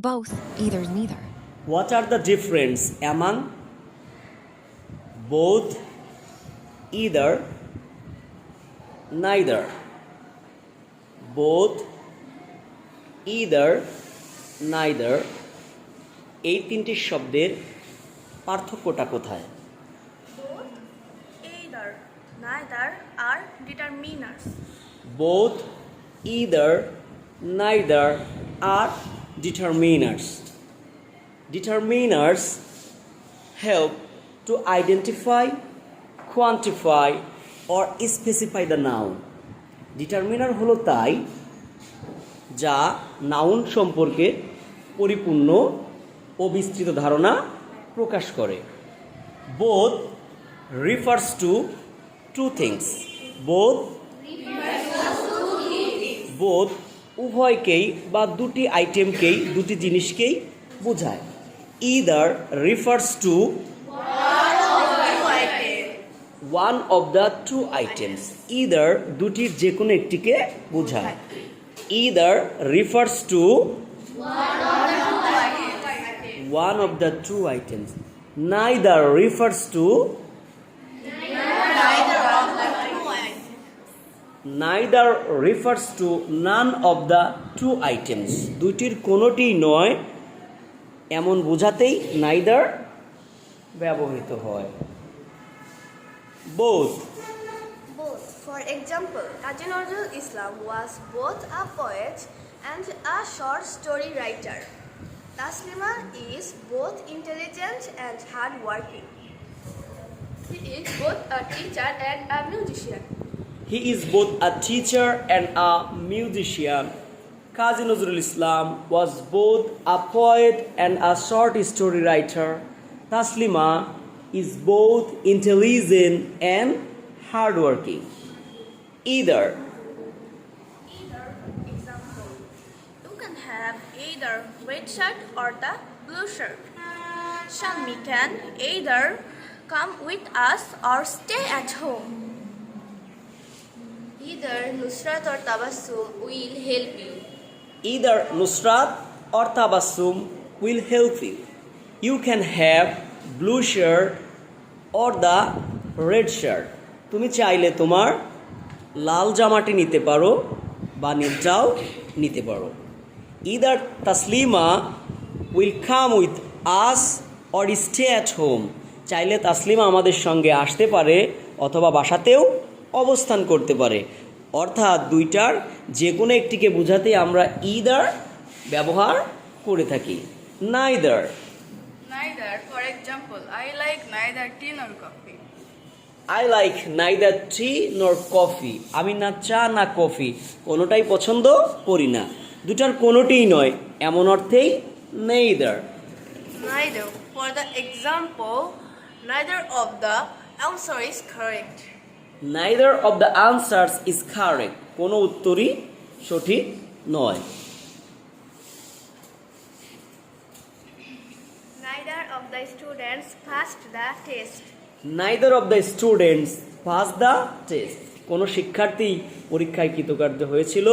Both, either, neither. What are the difference among both, either, neither? Both, either, neither এই তিনটি শব্দের পার্থক্যটা কোথায়? Both, either, neither are determiners. Both, either, neither are determiners. Determiners help to identify, quantify or specify the noun. Determiner হলো তাই যা noun সম্পর্কে পরিপূর্ণ ও বিস্তৃত ধারণা প্রকাশ করে। Both refers to two things. Both উভয়কেই বা দুটি আইটেমকেই, দুটি জিনিসকেই বোঝায়। Either refers to one of the two items. Either দুটির যে কোনো একটিকে বোঝায়। Either refers to one of the two items. Neither refers to neither refers to none of the two items. দুইটির কোনোটিই নয় এমন বোঝাতেই neither ব্যবহৃত হয়। Both. Both. For example, Kazi Nazrul Islam was both a poet and a short story writer. Taslima is both intelligent and hardworking. He is both a teacher and a musician. He is both a teacher and a musician. Kazi Nazrul Islam was both a poet and a short story writer. Taslima is both intelligent and hardworking. Either. Either, example. You can have either red shirt or the blue shirt. Shalmi can either come with us or stay at home. Either Nusrat or Tabassum will help you. Either Nusrat or Tabassum will help you. You can have blue shirt or the red shirt. তুমি চাইলে তোমার লাল জামাটি নিতে পারো বা নীলটাও নিতে পারো। Either Taslima will come with us or stay at home. চাইলে তাসলিমা আমাদের সঙ্গে আসতে পারে অথবা বাসাতেও অবস্থান করতে পারে। অর্থাৎ দুইটার যে কোনো একটিকে বোঝাতে আমরা either ব্যবহার করে থাকি। Neither. Neither, for example, I like neither tea nor coffee. I like neither tea nor coffee. আমি না চা না কফি কোনোটাই পছন্দ করি না। দুটার কোনোটিই নয় এমন অর্থেই neither. Neither. For the example, neither of the answer is correct. Neither of the answers is correct. কোনো উত্তরই সঠিক নয়। Neither of the students passed the test. Neither of the students passed the test. কোনো শিক্ষার্থী পরীক্ষায় কৃতকার্য হয়েছিল